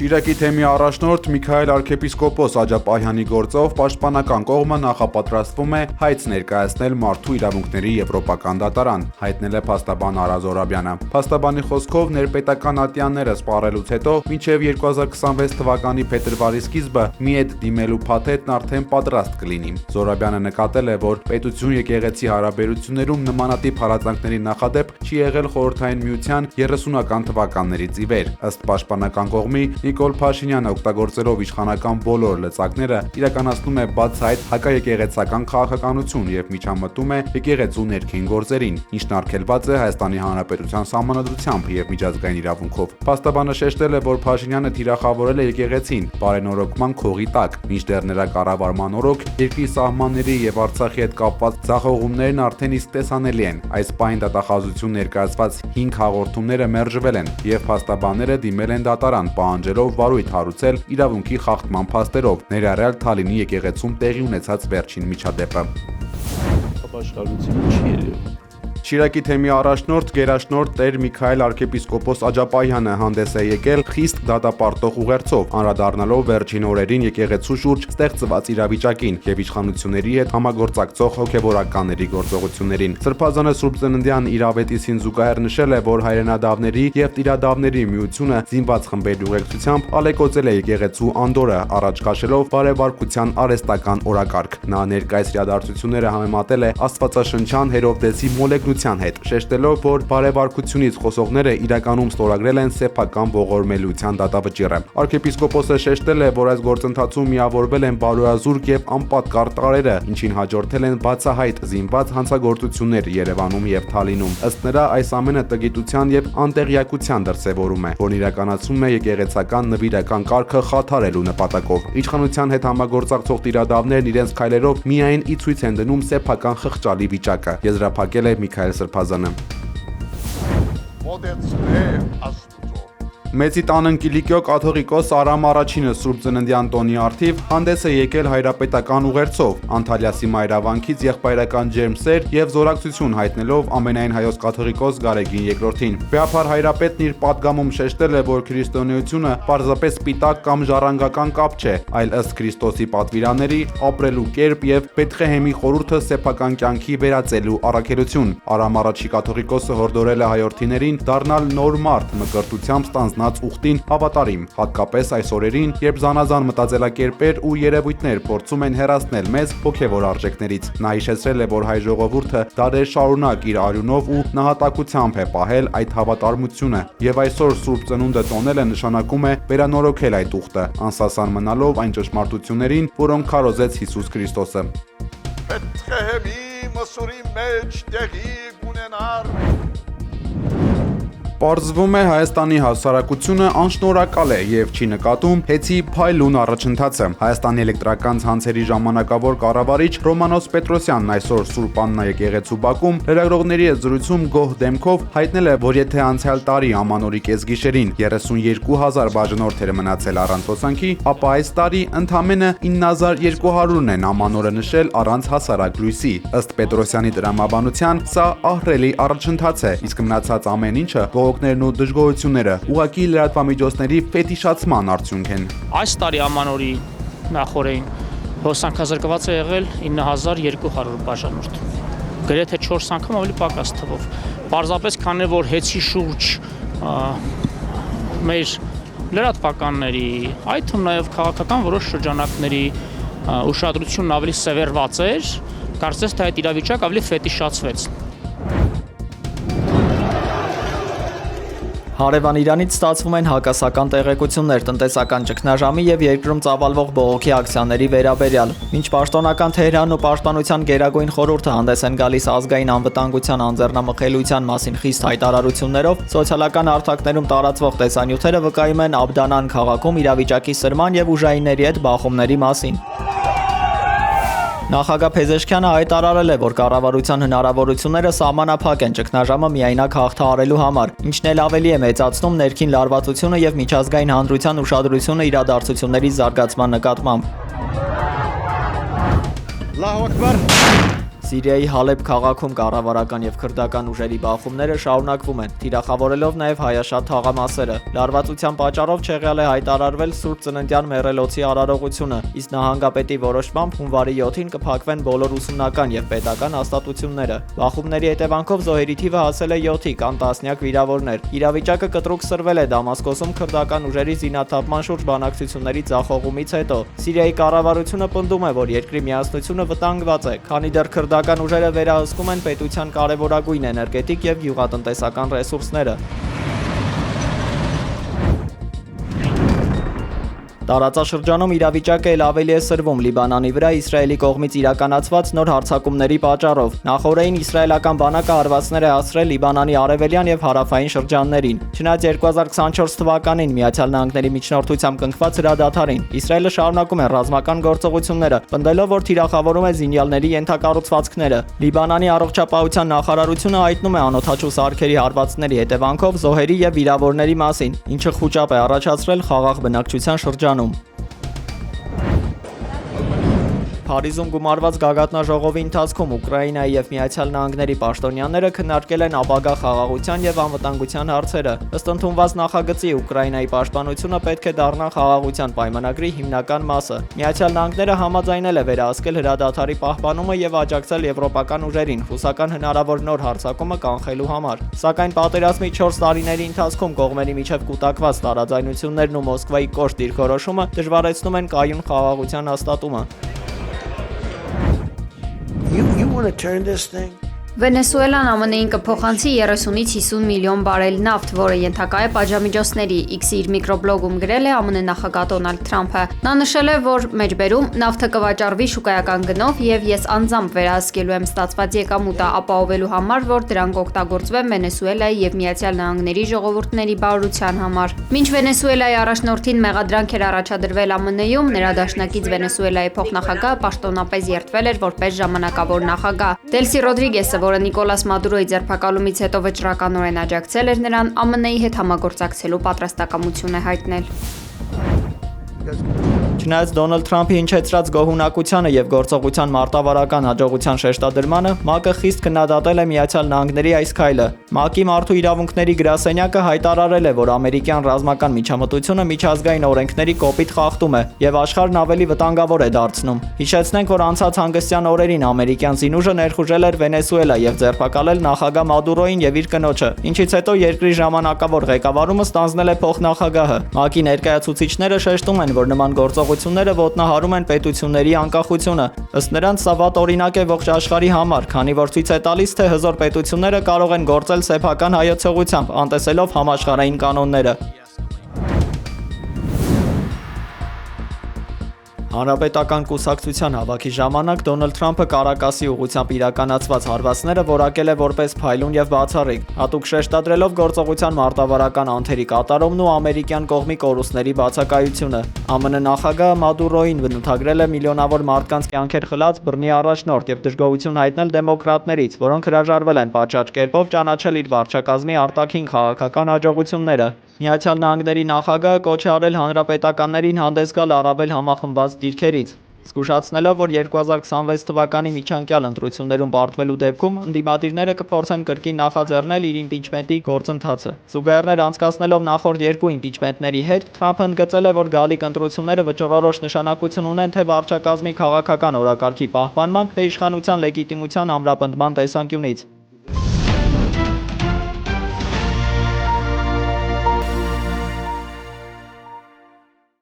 Շիրակի թեմի առաջնորդ Միքայել arczepiskopos Աջապահյանի գործով պաշտպանական կողմը նախապատրաստվում է հայց ներկայացնել մարդու իրավունքների եվրոպական դատարան, հայտնել է փաստաբան Արա Զորաբյանը։ Փաստաբանի խոսքով ներպետական ատյանները սպառելուց հետո մինչև 2026 թվականի փետրվարի սկիզբը մի էդ դիմելու փաթեթն արդեն պատրաստ կլինի։ Զորաբյանը նկատել է, որ պետություն-եկեղեցի հարաբերություններում նմանատիպ հալածանքների նախադեպ չի եղել Խորհրդային Միության 30-ական թվականներից ի վեր։ Ըստ պաշտպանական կողմի Նիկոլ Փաշինյանը օգտագործելով իշխանական բոլոր լծակները իրականացնում է բացահայտ հակաեկեղեցական քաղաքականություն եւ միջամտում է եկեղեցու ներքին գործերին, ինչն արգելված է Հայաստանի Հանրապետության Սահմանադրությամբ եւ միջազգային իրավունքով։ Փաստաբանը շեշտել է, որ Փաշինյանը թիրախավորել է եկեղեցին բարենորոգման քողի տակ, մինչդեռ նրա կառավարման օրոք երկրի սահմանների եւ Արցախի հետ կապված ձախողումներն արդեն իսկ տեսանելի են։ Այս պահին դատախազություն ներկայացված 5 հաղորդումները մերժվել են եւ փաստաբանները դիմել են դատարան պահանջելով վարույթ հարուցել իրավունքի խախտման փաստերով, ներառյալ Թալինի եկեղեցում տեղի ունեցած վերջին միջադեպը։ Ապաշխարությունը չի ելել։ Շիրակի թեմի առաջնորդ գերաշնորհ Տեր Միքայել arczepiskopos Աջապահյանը հանդես է եկել խիստ դատապարտող ուղերձով, անդրադառնալով վերջին օրերին եկեղեցու շուրջ ստեղծված իրավիճակին եւ իշխանությունների հետ համագործակցող հոգեվորականների գործողություններին։ Սրբազանը Սուրբ Ծննդյան իրավետիսին զուգահեռ նշել է, որ հայրենադավների եւ տիրադավների միությունը զինված խմբերի ուղեկցությամբ ալեկոծել է եկեղեցու անդորը, առաջ քաշելով բարեվարկության արհեստական օրակարգ։ Նա ներկայիս իրադարձությունները համեմատել է Աստվածաշնչյան Հերովդեսի մոլեգնության հետ, շեշտելով, որ բարեվարկությունից խոսողները իրականում ստորագրել են սեփական ողորմելիության դատավճիռը։ Arczepiskopos-ը շեշտել է, որ այս գործընթացում միավորվել են բարոյազուրկ եւ անպատկառ տարրերը, ինչին հաջորդել են բացահայտ զինված հանցագործություններ Երևանում եւ Թալինում։ Ըստ նրա, այս ամենը տգիտության եւ անտեղյակության դրսեւորում է, որն իրականացվում է եկեղեցական նվիրական կարգը խաթարելու նպատակով։ Իշխանության հետ համագործակցող տիրադավներն իրենց քայլերով միայն ի ցույց են դնում սեփական խղճալի վիճակը, եզրափակել է Միքայել Սրբազանը։ Մեծի տան Կիլիկիո կաթողիկոս Արամ Առաջինը Սուրբ Ծննդյան տոնի առթիվ հանդես է եկել հայրապետական ուղերձով, Անտալիասի մայրավանքից եղբայրական ջերմսեր եւ զորակցություն հայտնելով ամենայն հայոց կաթողիկոս Գարեգին II-ին։ Բեափար հայրապետն իր պատգամում շեշտել է, որ քրիստոնեությունը պարզապես սպիտակ կամ ժառանգական կապ չէ, այլ ըստ Քրիստոսի պատվիրանների ապրելու կերպ եւ Բեթղեհեմի խորհուրդը սեփական կյանքի վերածելու առաքելություն։ Արամ Առաջի կաթողիկոսը հորդորել է հայորդիներին դառնալ նոր մարդ մկրտությամբ ստանձնած ուխտին հավատարիմ, հատկապես այս օրերին, երբ զանազան մտածելակերպեր ու երևույթներ փորձում են հեռացնել մեզ հոգևոր արժեքներից։ Նա հիշեցրել է, որ հայ ժողովուրդը դարեր շարունակ իր արյունով ու նահատակությամբ է պահել այդ հավատարմությունը, եւ այսօր Սուրբ Ծնունդը տոնելը նշանակում է վերանորոգել այդ ուխտը, անսասան մնալով այն ճշմարտություններին, որոնք քարոզեց Հիսուս Քրիստոսը։ Բեթղեհեմի մսուրի մեջ տեղի կունենար։ Պարզվում է Հայաստանի հասարակությունը անշնորհակալ է եւ չի նկատում հեծի փայլուն առաջընթացը։ Հայաստանի էլեկտրական ցանցերի ժամանակավոր կառավարիչ Ռոմանոս Պետրոսյանն այսօր Սուրբ Աննա եկեղեցու բակում լրագրողների հետ զրույցում գոհ դեմքով հայտնել է, որ եթե անցյալ տարի ամանորի կեսգիշերին 32,000 բաժանորդեր մնացել առանց հոսանքի, ապա այս տարի ընդամենը 9,200-ն են ամանորը նշել առանց հասարակ լույսի։ Ըստ Պետրոսյանի տրամաբանության, սա ահռելի առաջընթաց է, իսկ մնացած ամեն ինչը ողոքներն ու դժգոհությունները ուղղակի լրատվամիջոցների ֆետիշացման արդյունք են։ Այս տարի ամանորի նախօրեին հոսանքազրկված է եղել 9,200 բաժանորդ։ Գրեթե 4 անգամ ավելի պակաս թվով։ Պարզապես քանի որ հեծի շուրջ մեր լրատվականների, այդ թվում նաև քաղաքական որոշ շրջանակների ուշադրությունն ավելի սևեռված էր, կարծես թե այդ իրավիճակը ավելի ֆետիշացվեց։ Հարևան Իրանից ստացվում են հակասական տեղեկություններ տնտեսական ճգնաժամի եւ երկրում ծավալվող բողոքի ակցիաների վերաբերյալ։ Մինչ պաշտոնական Թեհրանն ու Պաշտպանության գերագույն խորհուրդը հանդես են գալիս ազգային անվտանգության անձեռնամխելիության մասին խիստ հայտարարություններով, սոցիալական հարթակներում տարածվող տեսանյութերը վկայում են Աբդանան քաղաքում իրավիճակի սրման եւ ուժայինների հետ բախումների մասին։ Նախագահ Փեզեշքյանը հայտարարել է, որ կառավարության հնարավորությունները սահմանափակ են ճգնաժամը միայնակ հաղթահարելու համար, ինչն էլ ավելի է մեծացնում ներքին լարվածությունը եւ միջազգային հանրության ուշադրությունը իրադարձությունների զարգացման նկատմամբ։ Սիրիայի Հալեբ քաղաքում կառավարական եւ քրդական ուժերի բախումները շարունակվում են, թիրախավորելով նաեւ հայաշատ թաղամասերը։ Լարվածության պատճառով չեղյալ է հայտարարվել Սուրբ Ծննդյան մեռելոցի արարողությունը, իսկ նահանգապետի որոշմամբ հունվարի 7-ին կփակվեն բոլոր ուսումնական եւ պետական հաստատությունները։ Բախումների հետևանքով զոհերի թիվը հասել է 7-ի, կան տասնյակ վիրավորներ։ Իրավիճակը կտրուկ սրվել է Դամասկոսում քրդական ուժերի զինաթափման շուրջ բանակցությունների ձախողումից հետո։ Սիրիայի կառավարությունը պնդում է, որ երկրի միասնությունը վտանգված է, քանի դեռ քրդական ուժերը վերահսկում են պետության կարևորագույն էներգետիկ եւ գյուղատնտեսական ռեսուրսները։ Տարածաշրջանում իրավիճակը ել ավելի է սրվում Լիբանանի վրա Իսրայելի կողմից իրականացված նոր հարձակումների պատճառով։ Նախորդին իսրայելական բանակը հարվածներ է հասցրել Լիբանանի արևելյան եւ հարավային շրջաններին։ Չնայած 2024 թվականին Միացյալ Նահանգների միջնորդությամբ կնքված հրադադարին, Իսրայելը շարունակում է ռազմական գործողությունները, պնդելով, որ թիրախավորում է զինյալների ենթակառուցվածքները։ Լիբանանի առողջապահության նախարարությունը հայտնում է անօդաչու սարքերի հարվածների հետևանքով զոհերի եւ վիրավորների մասին, ինչը խուճապ է առաջացրել խաղաղ բնակչության շրջանում։ Փարիզում գումարված գագաթնաժողովի ընթացքում Ուկրաինայի եւ Միացյալ Նահանգների պաշտոնյաները քննարկել են ապագա խաղաղության եւ անվտանգության հարցերը։ Ըստ ընդունված նախագծի Ուկրաինայի պաշտպանությունը պետք է դառնա խաղաղության պայմանագրի հիմնական մասը։ Միացյալ Նահանգները համաձայնել է վերահսկել հրադադարի պահպանումը եւ աջակցել եվրոպական ուժերին ռուսական հնարավոր նոր հարձակումը կանխելու համար։ Սակայն պատերազմի 4 տարիների ընթացքում կողմերի միջև կուտակված տարաձայնություններն ու Մոսկվայի կոշտ դիրքորոշումը դժվարեցնում են կայուն խաղաղության հաստատումը։ You want to turn this thing? Վենեսուելան ԱՄՆ-ին կփոխանցի 30-ից 50 միլիոն բարել նավթ, որը ենթակա է պատժամիջոցների, X-ի իր միկրոբլոգում գրել է ԱՄՆ նախագահ Դոնալդ Թրամփը։ Նա նշել է, որ մեջբերում նավթը կվաճառվի շուկայական գնով եւ ես անձամբ վերահսկելու եմ ստացված եկամուտը ապահովելու համար, որ դրանք օգտագործվեն Վենեսուելայի եւ Միացյալ Նահանգների ժողովուրդների բարության համար։ Մինչ Վենեսուելայի առաջնորդին մեղադրանք էր առաջադրվել ԱՄՆ-ում, նրա դաշնակից Վենեսուելայի փոխնախագահը պաշտոնապես երդվել էր որպես ժամանակավոր նախագահ։ Դելսի Ռոդրիգեսը, որը Նիկոլաս Մադուրոյի ձերբակալումից հետո վճռականորեն աջակցել էր նրան, ԱՄՆ-ի հետ համագործակցելու պատրաստակամություն է հայտնել։ Չնայած Դոնալդ Թրամփի հնչեցրած գոհունակությանը եւ գործողության մարտավարական հաջողության շեշտադրմանը, ՄԱԿ-ը խիստ քննադատել է Միացյալ Նահանգների այս քայլը։ ՄԱԿ-ի մարդու իրավունքների գրասենյակը հայտարարել է, որ ամերիկյան ռազմական միջամտությունը միջազգային օրենքների կոպիտ խախտում է եւ աշխարհն ավելի վտանգավոր է դարձնում։ Հիշեցնենք, որ անցած հանգստյան օրերին ամերիկյան զինուժը ներխուժել էր Վենեսուելա եւ ձերբակալել նախագահ Մադուրոյին եւ իր կնոջը, ինչից հետո երկրի ժամանակավոր ղեկավարումը ստանձնել է փոխնախագահը։ ՄԱԿ-ի ներկայացուցիչները շեշտում են, որ նման գործողությունները ոտնահարում են պետությունների անկախությունը։ Ըստ նրանց սա վատ օրինակ է ողջ աշխարհի համար, քանի որ ցույց է տալիս, թե հզոր պետությունները կարող են գործել սեփական հայեցողությամբ, անտեսելով համաշխարհային կանոնները։ Հանրապետական կուսակցության հավաքի ժամանակ Դոնալդ Թրամփը Կարակասի ուղղությամբ իրականացված հարվածները որակել է որպես փայլուն եւ բացառիկ, հատուկ շեշտադրելով գործողության մարտավարական անթերի կատարումն ու ամերիկյան կողմի կորուստների բացակայությունը։ ԱՄՆ նախագահը Մադուրոյին բնութագրել է միլիոնավոր մարդկանց կյանքեր խլած բռնի առաջնորդ եւ դժգոհություն հայտնել դեմոկրատներից, որոնք հրաժարվել են պատշաճ կերպով ճանաչել իր վարչակազմի արտաքին քաղաքական հաջողությունները։ Միացյալ Նահանգների նախագահը կոչ է արել հանրապետականներին հանդես գալ առավել համախմբված դիրքերից, զգուշացնելով, որ 2026 թվականի միջանկյալ ընտրություններում պարտվելու դեպքում ընդդիմադիրները կփորձեն կրկին նախաձեռնել իր իմպիչմենտի գործընթացը։ Զուգահեռներ անցկացնելով նախորդ երկու իմպիչմենտների հետ, Թրամփը ընդգծել է, որ գալիք ընտրությունները վճռորոշ նշանակություն ունեն թե վարչակազմի քաղաքական օրակարգի պահպանման, թե իշխանության լեգիտիմության ամրապնդման տեսանկյունից։